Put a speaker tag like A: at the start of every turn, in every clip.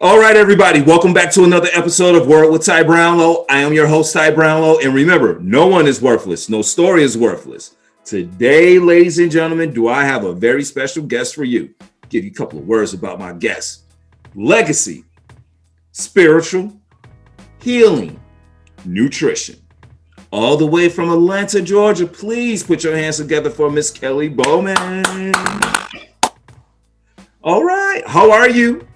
A: All right, everybody, welcome back to another episode of Word with Ty Brownlow. I am your host, Ty Brownlow, and remember, no one is worthless. No story is worthless. Today, ladies and gentlemen, do I have a very special guest for you. Give you a couple of words about my guest. Legacy, spiritual, healing, nutrition. All the way from Atlanta, Georgia. Please put your hands together for Miss Kellie Bowman. All right, how are you?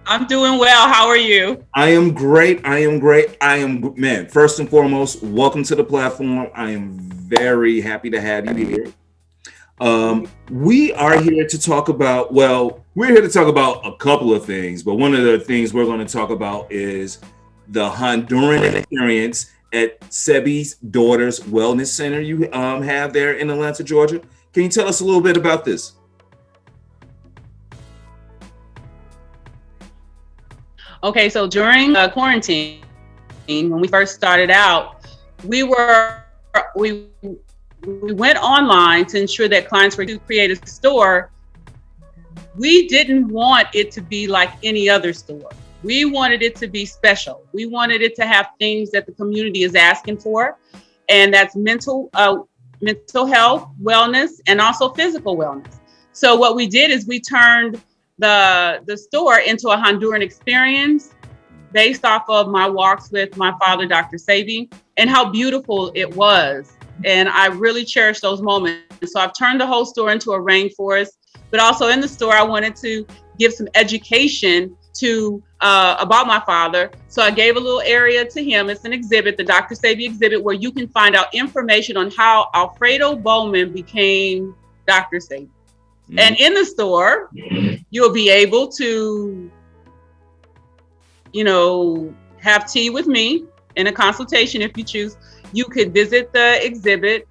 B: I'm doing well. How are you?
A: I am great. Man, first and foremost, welcome to the platform. I am very happy to have you here. We are here to talk about, we're here to talk about a couple of things, but one of the things we're going to talk about is the Honduran Experience at Sebi's Daughter's Wellness Center you have there in Atlanta, Georgia. Can you tell us a little bit about this?
B: Okay, so during quarantine, when we first started out, we went online to ensure that clients were to create a store. We didn't want it to be like any other store. We wanted it to be special. We wanted it to have things that the community is asking for, and that's mental health, wellness, and also physical wellness. So what we did is we turned the store into a Honduran experience based off of my walks with my father, Dr. Sebi, and how beautiful it was. And I really cherish those moments. So I've turned the whole store into a rainforest, but also in the store, I wanted to give some education to about my father. So I gave a little area to him. It's an exhibit, the Dr. Sebi exhibit, where you can find out information on how Alfredo Bowman became Dr. Sebi. Mm-hmm. And in the store, you'll be able to, have tea with me in a consultation if you choose. You could visit the exhibit,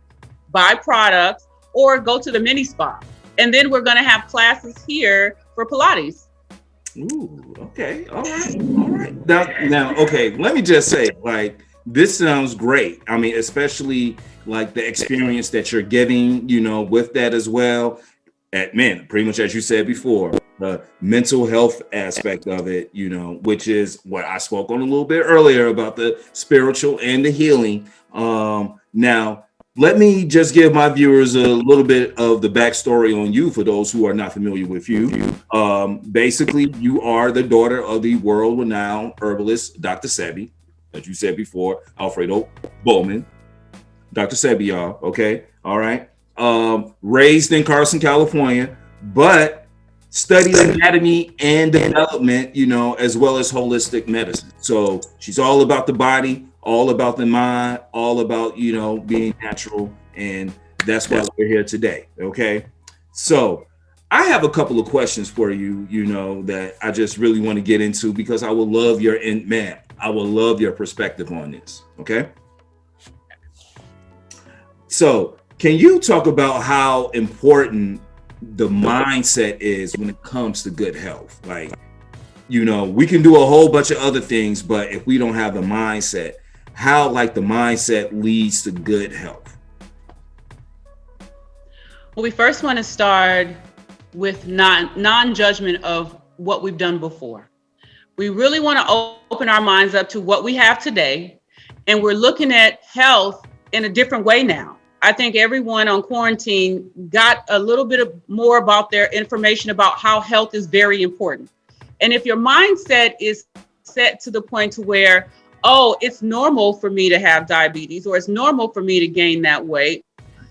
B: buy products, or go to the mini spa. And then we're going to have classes here for Pilates.
A: Ooh, okay. All right. Now, okay, let me just say, this sounds great. I mean, especially the experience that you're getting, with that as well. Pretty much as you said before, the mental health aspect of it, which is what I spoke on a little bit earlier about the spiritual and the healing. Now, let me just give my viewers a little bit of the backstory on you for those who are not familiar with you. Basically, you are the daughter of the world-renowned herbalist, Dr. Sebi, as you said before, Alfredo Bowman. Dr. Sebi, y'all, okay? All right. Raised in Carson, California, but studied anatomy and development, as well as holistic medicine. So she's all about the body, all about the mind, all about, being natural. And that's why we're here today. Okay. So I have a couple of questions for you, that I just really want to get into because I will love I will love your perspective on this. Okay. So can you talk about how important the mindset is when it comes to good health? We can do a whole bunch of other things, but if we don't have the mindset, how the mindset leads to good health?
B: Well, we first want to start with non-judgment of what we've done before. We really want to open our minds up to what we have today, and we're looking at health in a different way now. I think everyone on quarantine got a little bit more about their information about how health is very important. And if your mindset is set to the point to where, it's normal for me to have diabetes, or it's normal for me to gain that weight,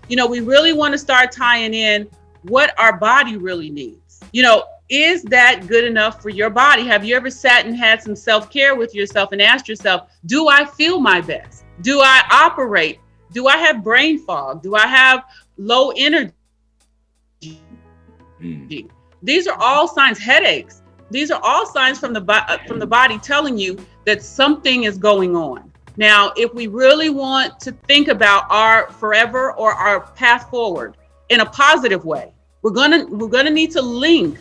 B: we really want to start tying in what our body really needs. Is that good enough for your body? Have you ever sat and had some self-care with yourself and asked yourself, do I feel my best? Do I operate? Do I have brain fog? Do I have low energy? These are all signs, headaches. These are all signs from the body telling you that something is going on. Now, if we really want to think about our forever or our path forward in a positive way, we're gonna need to link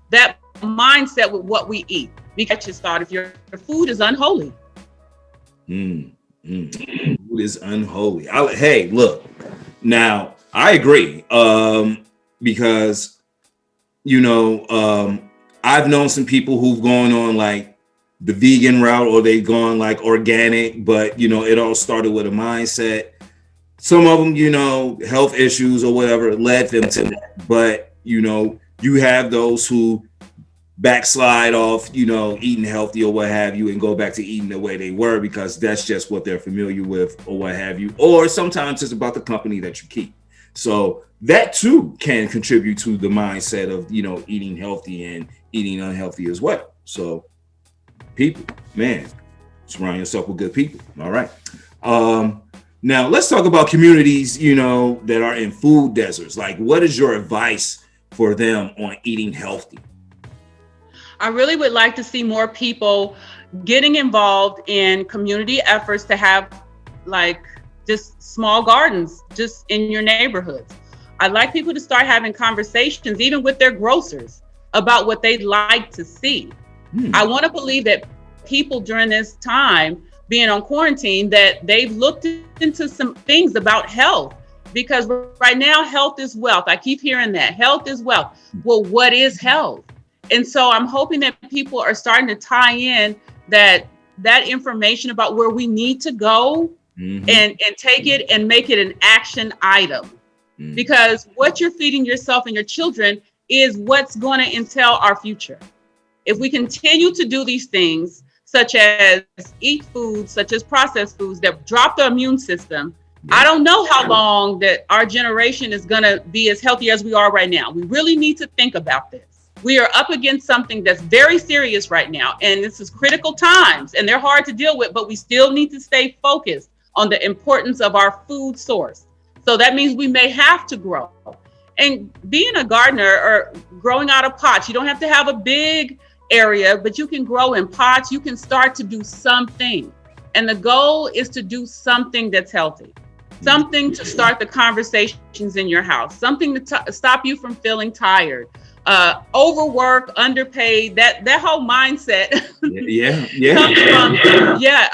B: that mindset with what we eat. Because just thought if your food is unholy.
A: Food is unholy. Hey, look, now I agree. Because I've known some people who've gone on like the vegan route, or they've gone like organic, but it all started with a mindset. Some of them, health issues or whatever led them to that. But, you have those who backslide off, eating healthy or what have you, and go back to eating the way they were because that's just what they're familiar with or what have you. Or sometimes it's about the company that you keep. So that too can contribute to the mindset of, eating healthy and eating unhealthy as well. So people, man, surround yourself with good people. All right. Now let's talk about communities, that are in food deserts. Like, what is your advice for them on eating healthy?
B: I really would like to see more people getting involved in community efforts to have like just small gardens just in your neighborhoods. I'd like people to start having conversations, even with their grocers, about what they'd like to see. I want to believe that people during this time being on quarantine, that they've looked into some things about health, because right now health is wealth. I keep hearing that health is wealth. Well, what is health? And so I'm hoping that people are starting to tie in that information about where we need to go and take it and make it an action item. Because what you're feeding yourself and your children is what's going to entail our future. If we continue to do these things, such as eat foods, such as processed foods that drop the immune system, I don't know how long that our generation is going to be as healthy as we are right now. We really need to think about this. We are up against something that's very serious right now, and this is critical times, and they're hard to deal with, but we still need to stay focused on the importance of our food source. So that means we may have to grow. And being a gardener or growing out of pots, you don't have to have a big area, but you can grow in pots. You can start to do something. And the goal is to do something that's healthy, something to start the conversations in your house, something to stop you from feeling tired, overwork, underpaid, that whole mindset. Comes from,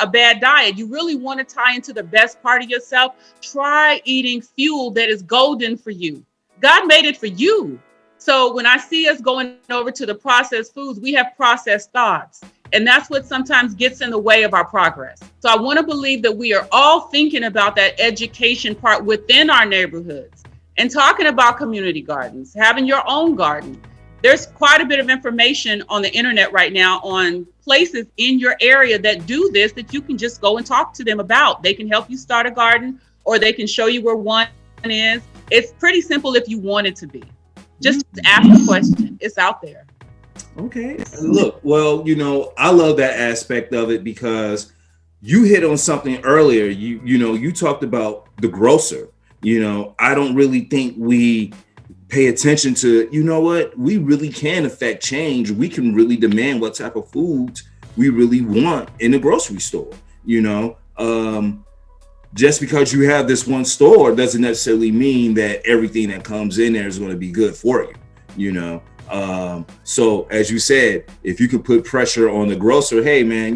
B: a bad diet. You really want to tie into the best part of yourself. Try eating fuel that is golden for you. God made it for you. So when I see us going over to the processed foods, we have processed thoughts. And that's what sometimes gets in the way of our progress. So I want to believe that we are all thinking about that education part within our neighborhoods and talking about community gardens, having your own garden. There's quite a bit of information on the internet right now on places in your area that do this, that you can just go and talk to them about. They can help you start a garden, or they can show you where one is. It's pretty simple if you want it to be. Just ask a question. It's out there.
A: Okay. Look, well, I love that aspect of it, because you hit on something earlier. You talked about the grocer. I don't really think we pay attention to, what, we really can affect change. We can really demand what type of foods we really want in the grocery store. Just because you have this one store doesn't necessarily mean that everything that comes in there is going to be good for you. So as you said, if you could put pressure on the grocer, hey man,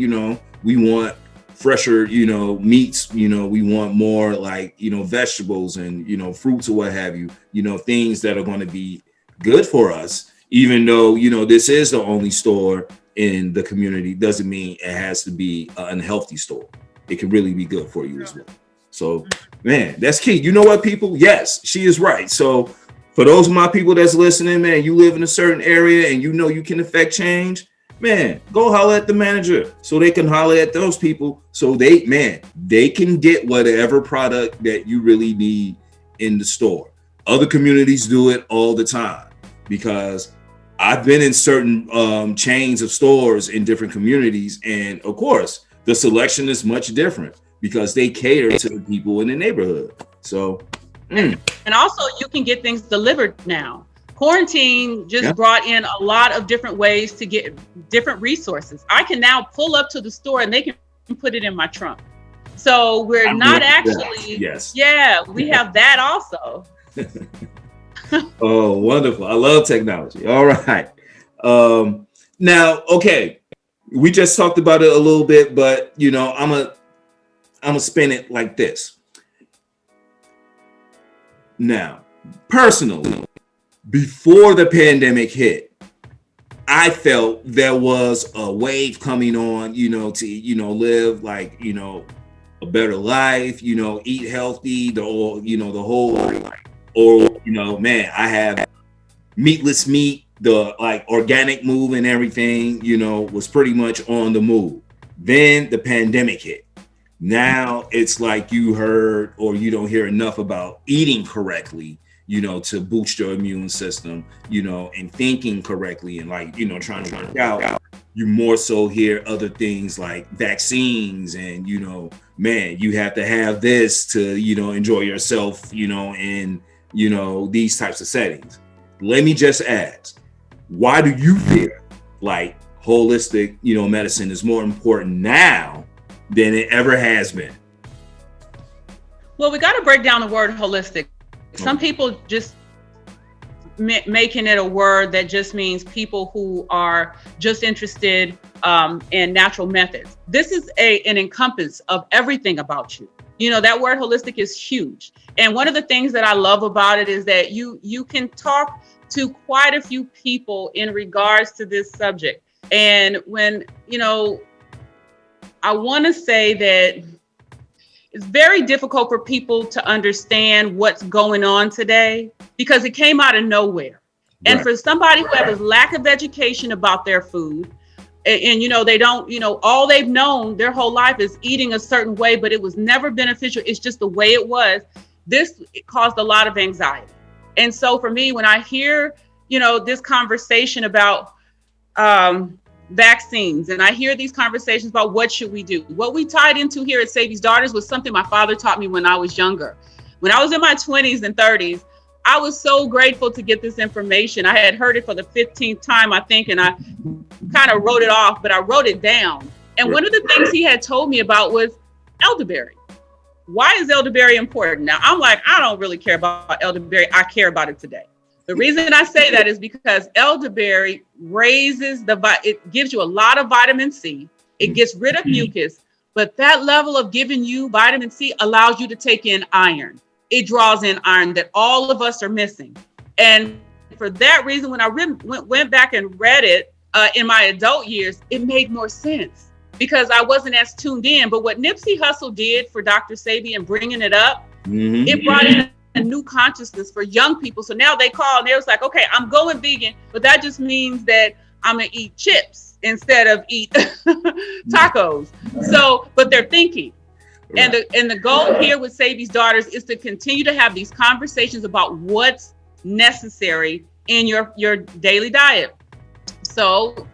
A: we want fresher, meats, we want more like, vegetables and, fruits or what have you, things that are going to be good for us, even though, this is the only store in the community, doesn't mean it has to be an unhealthy store. It can really be good for you as well. So, man, that's key. You know what, people? Yes, she is right. So for those of my people that's listening, man, you live in a certain area and you can affect change, man, go holler at the manager so they can holler at those people so they can get whatever product that you really need in the store. Other communities do it all the time, because I've been in certain chains of stores in different communities, and of course, the selection is much different because they cater to the people in the neighborhood. So,
B: and also you can get things delivered now. Quarantine just brought in a lot of different ways to get different resources. I can now pull up to the store and they can put it in my trunk. So we're not actually, we have that also.
A: Oh, wonderful. I love technology. All right. Now, okay. We just talked about it a little bit, but I'm gonna spin it like this. Now, personally, before the pandemic hit, I felt there was a wave coming on, to live like, a better life, eat healthy, the whole, or man, I have meatless meat, the like organic move and everything, was pretty much on the move. Then the pandemic hit. Now it's like you heard or you don't hear enough about eating correctly, to boost your immune system, and thinking correctly and like, trying to work out. You more so hear other things like vaccines and, man, you have to have this to, enjoy yourself, in, these types of settings. Let me just ask, why do you feel like holistic, medicine is more important now than it ever has been?
B: Well, we got to break down the word holistic. Some people just making it a word that just means people who are just interested in natural methods. This is an encompass of everything about you. That word holistic is huge. And one of the things that I love about it is that you can talk to quite a few people in regards to this subject. And when, I want to say that it's very difficult for people to understand what's going on today because it came out of nowhere. And for somebody who has a lack of education about their food, and they don't, all they've known their whole life is eating a certain way, but it was never beneficial. It's just the way it was. It caused a lot of anxiety. And so for me, when I hear, this conversation about vaccines, and I hear these conversations about what should we do, what we tied into here at Sebi's Daughters was something my father taught me when I was younger. When I was in my 20s and 30s, I was so grateful to get this information. I had heard it for the 15th time, I think, and I kind of wrote it off, but I wrote it down. And one of the things he had told me about was elderberry. Why is elderberry important? Now, I'm like, I don't really care about elderberry. I care about it today. The reason I say that is because elderberry it gives you a lot of vitamin C. It gets rid of mucus, but that level of giving you vitamin C allows you to take in iron. It draws in iron that all of us are missing. And for that reason, when I went back and read it in my adult years, it made more sense because I wasn't as tuned in. But what Nipsey Hussle did for Dr. Sebi and bringing it up, it brought in a new consciousness for young people. So now they call and they was like, okay, I'm going vegan, but that just means that I'm gonna eat chips instead of eat tacos. So, but they're thinking. And the goal here with Sebi's Daughters is to continue to have these conversations about what's necessary in your daily diet. So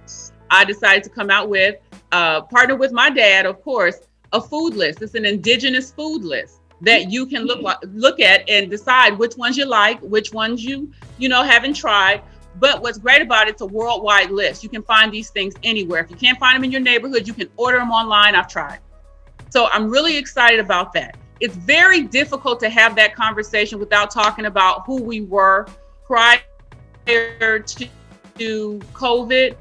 B: I decided to come out with, partner with my dad, of course, a food list. It's an indigenous food list that you can look at and decide which ones you like, which ones you haven't tried. But what's great about it's a worldwide list. You can find these things anywhere. If you can't find them in your neighborhood, you can order them online. I've tried. So I'm really excited about that. It's very difficult to have that conversation without talking about who we were prior to COVID.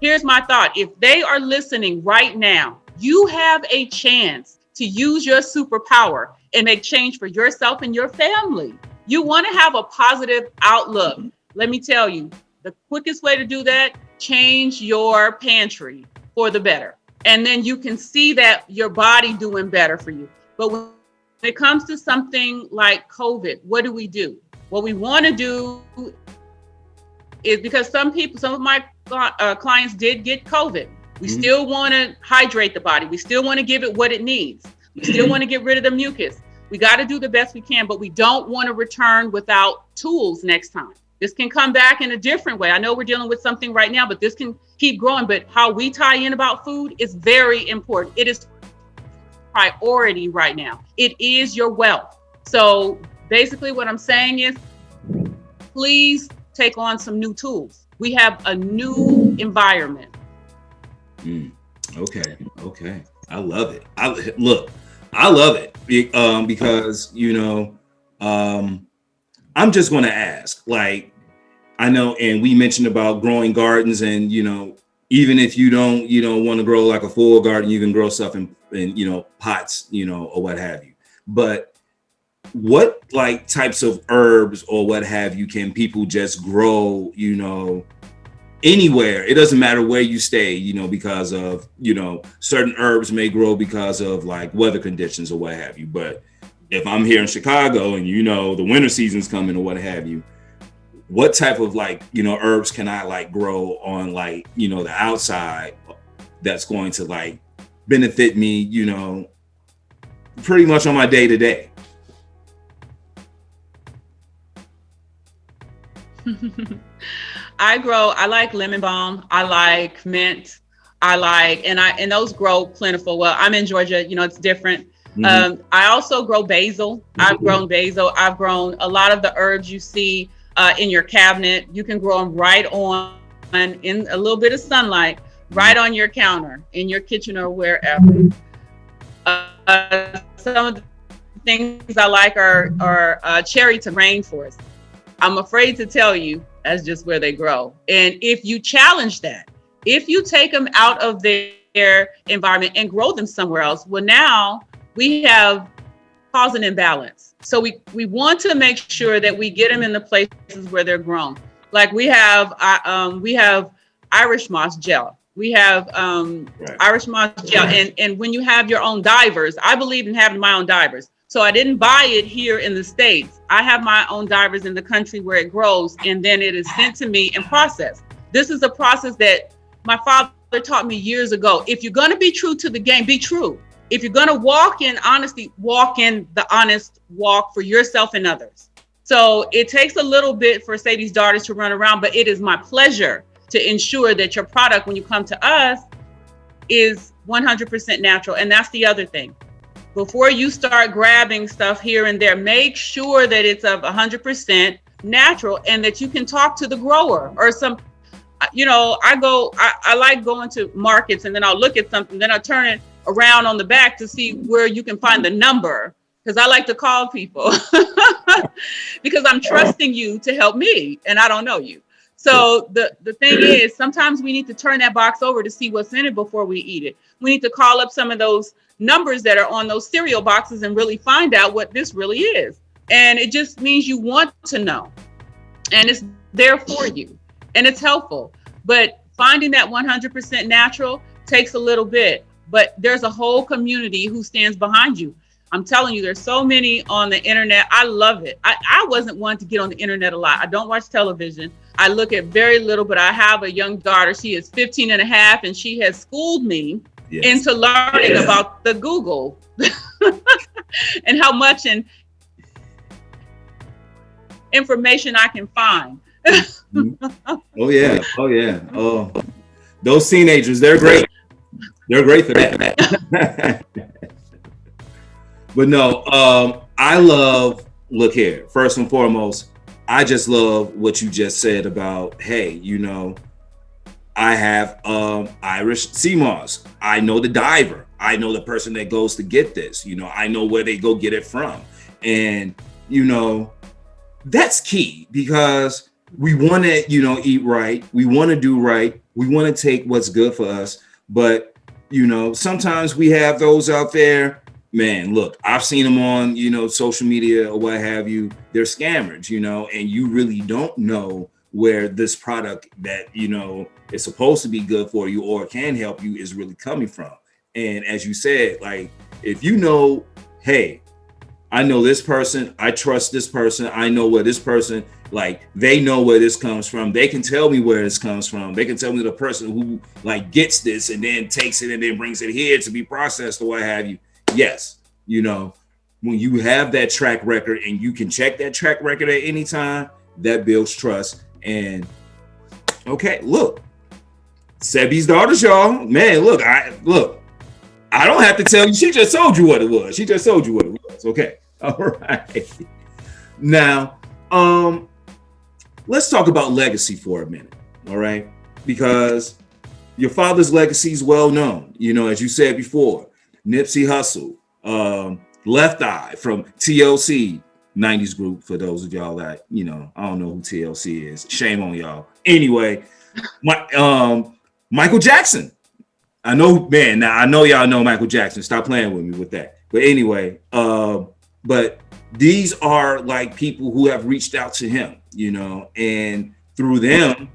B: Here's my thought. If they are listening right now, you have a chance to use your superpower and make change for yourself and your family. You want to have a positive outlook. Let me tell you, the quickest way to do that, change your pantry for the better. And then you can see that your body doing better for you. But when it comes to something like COVID, what do we do? What we want to do is, because some of my clients did get COVID. We still want to hydrate the body. We still want to give it what it needs. We still want to get rid of the mucus. We got to do the best we can, but we don't want to return without tools next time. This can come back in a different way. I know we're dealing with something right now, but this can keep growing. But how we tie in about food is very important. It is priority right now. It is your wealth. So basically what I'm saying is, please take on some new tools. We have a new environment.
A: Okay. I love it. I love it because, I'm just going to ask, like, I know, and we mentioned about growing gardens and, even if you don't want to grow like a full garden, you can grow stuff in pots, or what have you. But what types of herbs or what have you can people just grow, anywhere. It doesn't matter where you stay, you know, because of, you know, certain herbs may grow because of like weather conditions or what have you. But if I'm here in Chicago and, you know, the winter season's coming or what have you, what type of like, you know, herbs can I like grow on like, you know, the outside that's going to like benefit me, you know, pretty much on my day to day?
B: I like lemon balm. I like mint. And those grow plentiful. Well, I'm in Georgia, you know, it's different. Mm-hmm. I also grow basil. Mm-hmm. I've grown basil. I've grown a lot of the herbs you see in your cabinet. You can grow them right on in a little bit of sunlight, right on your counter, in your kitchen or wherever. Some of the things I like are cherry to rainforest. I'm afraid to tell you that's just where they grow. And if you challenge that, if you take them out of their environment and grow them somewhere else, well, now we have caused an imbalance. So we want to make sure that we get them in the places where they're grown. Like we have Irish moss gel. We have Irish moss gel. And when you have your own divers, I believe in having my own divers. So I didn't buy it here in the States. I have my own divers in the country where it grows, and then it is sent to me and processed. This is a process that my father taught me years ago. If you're going to be true to the game, be true. If you're going to walk in honesty, walk in the honest walk for yourself and others. So it takes a little bit for Sebi's daughters to run around, but it is my pleasure to ensure that your product, when you come to us, is 100% natural. And that's the other thing. Before you start grabbing stuff here and there, make sure that it's of 100% natural and that you can talk to the grower or some, you know, I like going to markets and then I'll look at something, then I'll turn it around on the back to see where you can find the number. Because I like to call people because I'm trusting you to help me and I don't know you. So the thing is, sometimes we need to turn that box over to see what's in it before we eat it. We need to call up some of those numbers that are on those cereal boxes and really find out what this really is. And it just means you want to know. And it's there for you. And it's helpful. But finding that 100% natural takes a little bit. But there's a whole community who stands behind you. I'm telling you, there's so many on the internet. I love it. I wasn't one to get on the internet a lot. I don't watch television. I look at very little, but I have a young daughter. She is 15 and a half, and she has schooled me into learning about the Google and how much information I can find.
A: Oh, yeah. Oh, those teenagers, they're great. They're great for that. But no, look here, first and foremost, I just love what you just said about, hey, you know, I have Irish sea moss. I know the diver. I know the person that goes to get this. You know, I know where they go get it from. And, you know, that's key because we want to, you know, eat right. We want to do right. We want to take what's good for us. But, you know, sometimes we have those out there. Man, look, I've seen them on, you know, social media or what have you. They're scammers, you know, and you really don't know where this product that, you know, is supposed to be good for you or can help you is really coming from. And as you said, like, if you know, hey, I know this person, I trust this person, I know where this person, like, they know where this comes from. They can tell me where this comes from. They can tell me the person who like gets this and then takes it and then brings it here to be processed or what have you. Yes, you know, when you have that track record and you can check that track record at any time, that builds trust. And okay, look, Sebi's daughters, y'all, man, look, I don't have to tell you. She just told you what it was. Okay, all right. Now, let's talk about legacy for a minute, all right? Because your father's legacy is well known. You know, as you said before, Nipsey Hussle, Left Eye from TLC, 90s group, for those of y'all that, you know, I don't know who TLC is. Shame on y'all. Anyway, Michael Jackson. I know, man, now I know y'all know Michael Jackson. Stop playing with me with that. But anyway, but these are like people who have reached out to him, you know, and through them,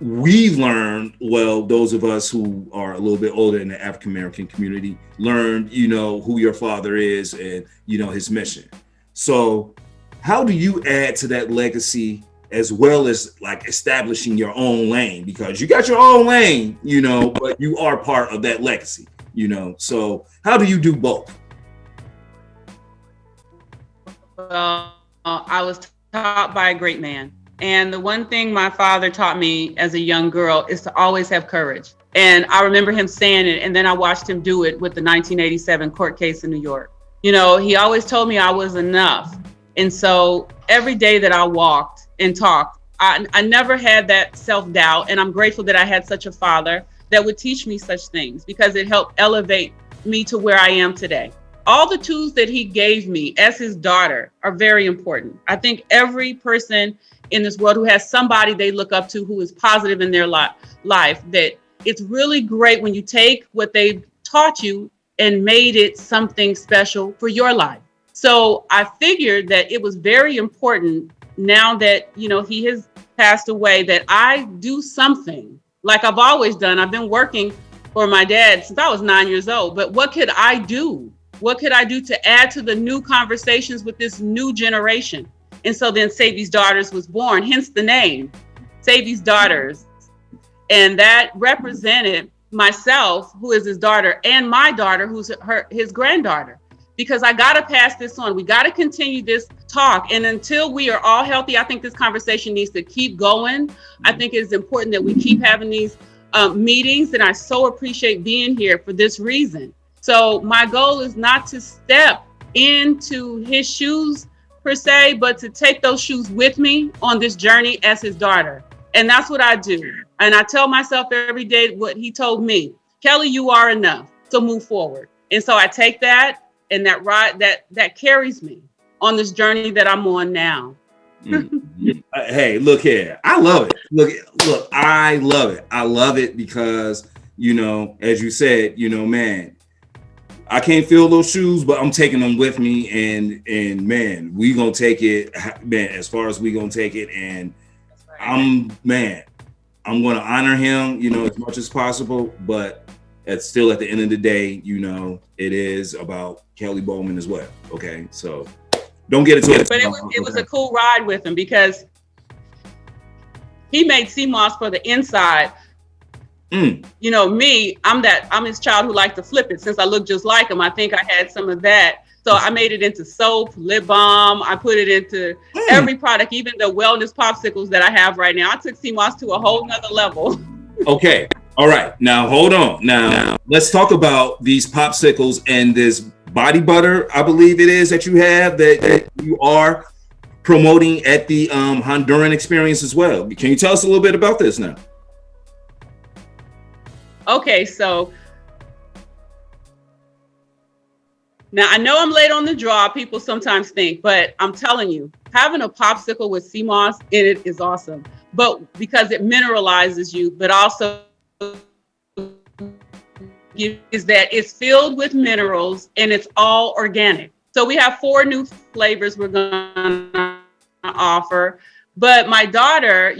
A: we've learned, well, those of us who are a little bit older in the African American community learned, who your father is and, his mission. So how do you add to that legacy as well as like establishing your own lane? Because you got your own lane, but you are part of that legacy, So how do you do both?
B: Well, I was taught by a great man. And the one thing my father taught me as a young girl is to always have courage. And I remember him saying it, and then I watched him do it with the 1987 court case in New York. He always told me I was enough. And so every day that I walked and talked, I never had that self-doubt. And I'm grateful that I had such a father that would teach me such things, because it helped elevate me to where I am today. All the tools that he gave me as his daughter are very important. I think every person in this world who has somebody they look up to who is positive in their life, that it's really great when you take what they've taught you and made it something special for your life. So I figured that it was very important, now that, he has passed away, that I do something like I've always done. I've been working for my dad since I was 9 years old, but what could I do? What could I do to add to the new conversations with this new generation? And so then Sebi's Daughters was born, hence the name, Sebi's Daughters. And that represented myself, who is his daughter, and my daughter, who's his granddaughter, because I got to pass this on. We got to continue this talk. And until we are all healthy, I think this conversation needs to keep going. I think it's important that we keep having these meetings. And I so appreciate being here for this reason. So my goal is not to step into his shoes per se, but to take those shoes with me on this journey as his daughter. And that's what I do. And I tell myself every day what he told me: Kellie, you are enough, so move forward. And so I take that, and that ride that carries me on this journey that I'm on now.
A: Hey, look here. I love it. Look, I love it. I love it because, as you said, man, I can't feel those shoes, but I'm taking them with me, and man, we gonna take it, man, as far as we gonna take it. And I'm gonna honor him, as much as possible, but it's still at the end of the day, it is about Kellie Bowman as well. Okay. So don't get it twisted.
B: But it was a cool ride with him, because he made CMOS for the inside. Me, I'm his child who liked to flip it. Since I look just like him, I think I had some of that. So I made it into soap, lip balm. I put it into every product, even the wellness popsicles that I have right now. I took CMOS to a whole nother level. Okay.
A: All right. Now, hold on. Now, let's talk about these popsicles and this body butter, I believe it is, that you have, that you are promoting at the Honduran Experience as well. Can you tell us a little bit about this now?
B: Okay, so now I know I'm late on the draw, people sometimes think, but I'm telling you, having a popsicle with CMOS in it is awesome. But because it mineralizes you, but also is that it's filled with minerals and it's all organic. So we have 4 new flavors we're gonna offer. But my daughter,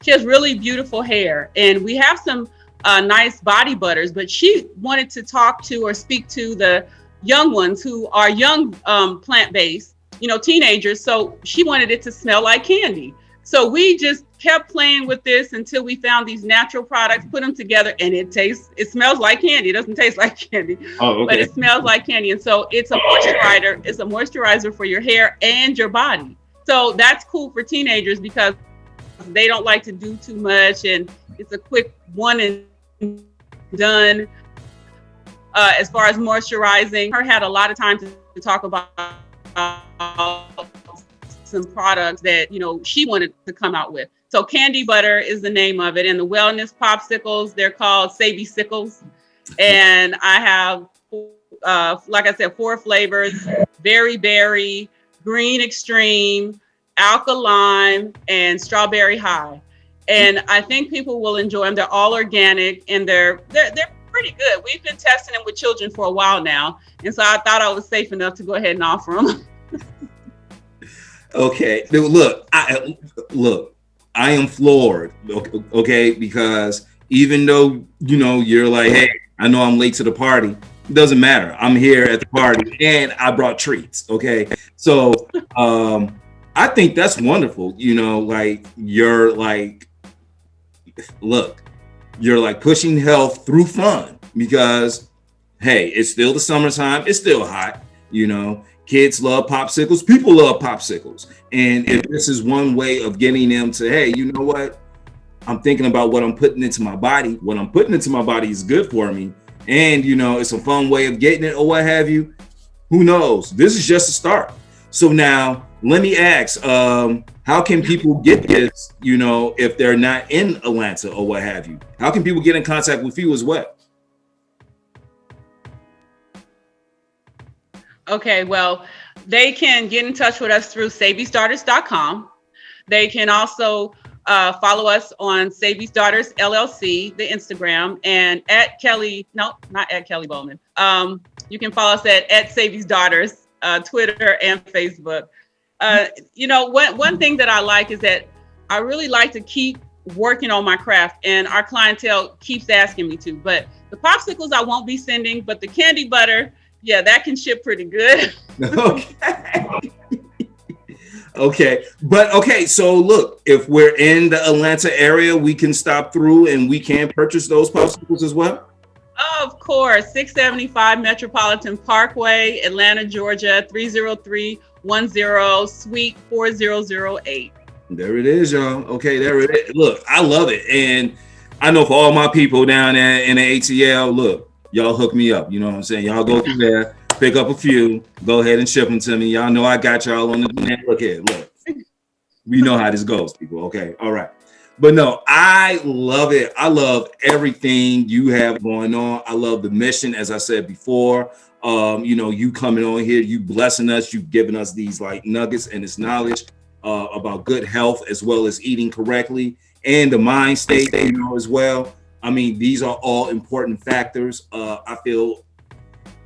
B: she has really beautiful hair, and we have some nice body butters, but she wanted to talk to or speak to the young ones who are young, plant-based, teenagers. So she wanted it to smell like candy. So we just kept playing with this until we found these natural products, put them together, and it smells like candy. It doesn't taste like candy, but it smells like candy. And so it's a moisturizer. It's a moisturizer for your hair and your body. So that's cool for teenagers because they don't like to do too much, and it's a quick one and done. As far as moisturizing, her had a lot of time to talk about some products that she wanted to come out with. So Candy Butter is the name of it, and the wellness popsicles, they're called Sebi Sickles. And I have, like I said, 4 flavors: berry, green extreme, alkaline, and strawberry high. And I think people will enjoy them. They're all organic, and they're pretty good. We've been testing them with children for a while now, and so I thought I was safe enough to go ahead and offer them.
A: Okay, look, I am floored, okay, because even though, you're like, hey, I know I'm late to the party, it doesn't matter. I'm here at the party and I brought treats, okay? So I think that's wonderful, like you're like, look, you're like pushing health through fun because, hey, it's still the summertime, it's still hot, kids love popsicles, people love popsicles. And if this is one way of getting them to, hey, you know what? I'm thinking about what I'm putting into my body. What I'm putting into my body is good for me. And, it's a fun way of getting it or what have you. Who knows? This is just a start. So now let me ask, how can people get this, if they're not in Atlanta or what have you? How can people get in contact with you as well?
B: Okay, well, they can get in touch with us through Sebi'sDaughters.com. They can also follow us on Sebi's Daughters LLC, the Instagram, and at Kelly, no, not at Kellie Bowman. You can follow us at Sebi's Daughters, Twitter and Facebook. One thing that I like is that I really like to keep working on my craft, and our clientele keeps asking me to. But the popsicles I won't be sending, but the candy butter, yeah, that can ship pretty good.
A: Okay. Okay. So look, if we're in the Atlanta area, we can stop through and we can purchase those popsicles as well.
B: Of course, 675 Metropolitan Parkway, Atlanta, Georgia, 30310, Suite 4008.
A: There it is, y'all. Okay, there it is. Look, I love it. And I know for all my people down there in the ATL, look, y'all hook me up. You know what I'm saying? Y'all go through there, pick up a few, go ahead and ship them to me. Y'all know I got y'all on the net. Look here, look. We know how this goes, people. Okay, all right. But no, I love it. I love everything you have going on. I love the mission, as I said before. You coming on here, you blessing us, you giving us these like nuggets and this knowledge about good health as well as eating correctly and the mind state, as well. I mean, these are all important factors. I feel,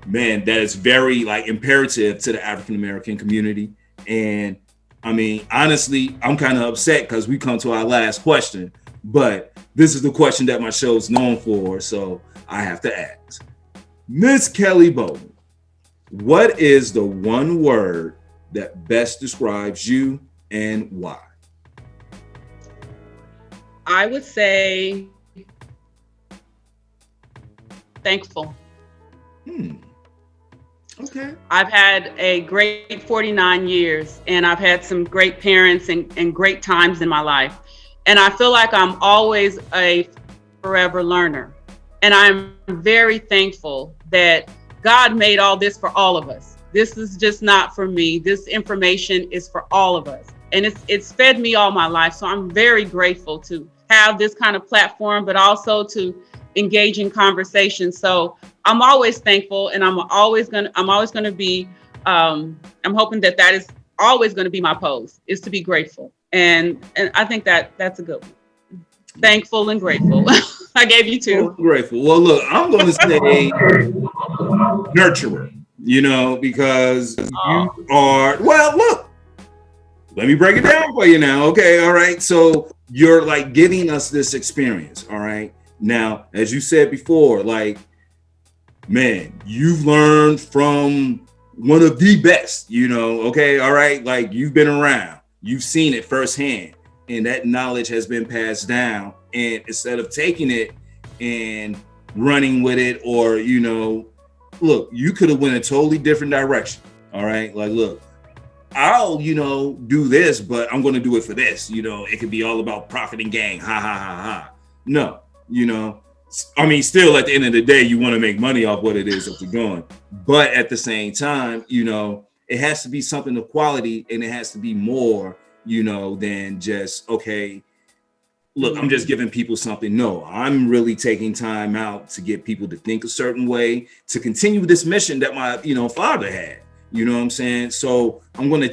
A: man, that is very like imperative to the African American community. And I mean, honestly, I'm kind of upset because we come to our last question, but this is the question that my show is known for, so I have to ask. Miss Kellie Bowman, what is the one word that best describes you and why?
B: I would say thankful.
A: Okay.
B: I've had a great 49 years, and I've had some great parents and great times in my life. And I feel like I'm always a forever learner. And I'm very thankful that God made all this for all of us. This is just not for me. This information is for all of us. And it's fed me all my life. So I'm very grateful to have this kind of platform, but also to engage in conversation. So I'm always thankful, and I'm always gonna be. I'm hoping that is always going to be my pose, is to be grateful, and I think that's a good one. Thankful and grateful. I gave you two.
A: Grateful. Well, look, I'm going to say nurturer. Because you are. Well, look. Let me break it down for you now. Okay, all right. So you're like giving us this experience. All right. Now, as you said before, like, man, you've learned from one of the best, okay, all right, like you've been around, you've seen it firsthand, and that knowledge has been passed down. And instead of taking it and running with it, or, look, you could have went a totally different direction, all right, like, look, I'll, do this, but I'm going to do it for this, it could be all about profit and gain, ha, ha, ha, ha. No. I mean, still at the end of the day, you want to make money off what it is that you're doing. But at the same time, it has to be something of quality, and it has to be more, than just, okay, look, I'm just giving people something. No, I'm really taking time out to get people to think a certain way, to continue this mission that my, father had. You know what I'm saying? So I'm going to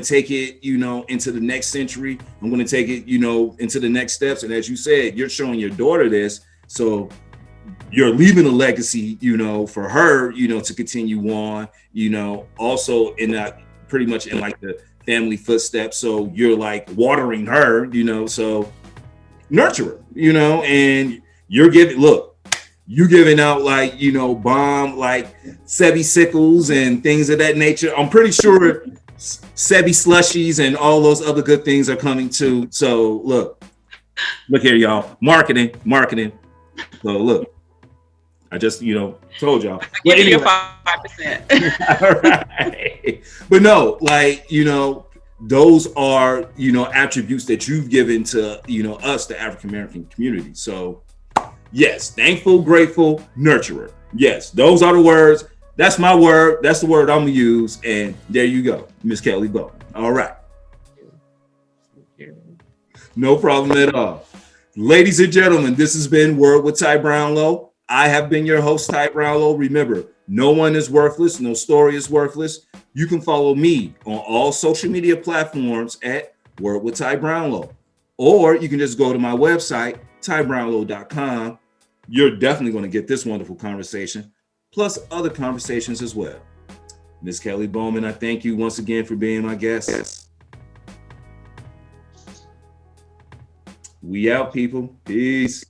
A: take it, into the next century. I'm going to take it, into the next steps. And as you said, you're showing your daughter this. So you're leaving a legacy, for her, to continue on, also in that pretty much in like the family footsteps. So you're like watering her, you know, so nurture her, you know, and you're you giving out like, you know, bomb, like Sebi sickles and things of that nature. I'm pretty sure Sebi slushies and all those other good things are coming too. So look here, y'all, marketing. So look, I just, you know, told y'all.
B: Give you your 5%.
A: All right. But no, like, you know, those are, you know, attributes that you've given to, you know, us, the African American community. So yes, thankful, grateful, nurturer. Yes, those are the words. That's my word. That's the word I'm gonna use. And there you go, Miss Kellie Bowman. All right. No problem at all. Ladies and gentlemen, this has been Word with Ty Brownlow. I have been your host, Ty Brownlow. Remember, no one is worthless. No story is worthless. You can follow me on all social media platforms at Word with Ty Brownlow. Or you can just go to my website, tybrownlow.com. You're definitely going to get this wonderful conversation, plus other conversations as well. Miss Kellie Bowman, I thank you once again for being my guest. We out, people. Peace.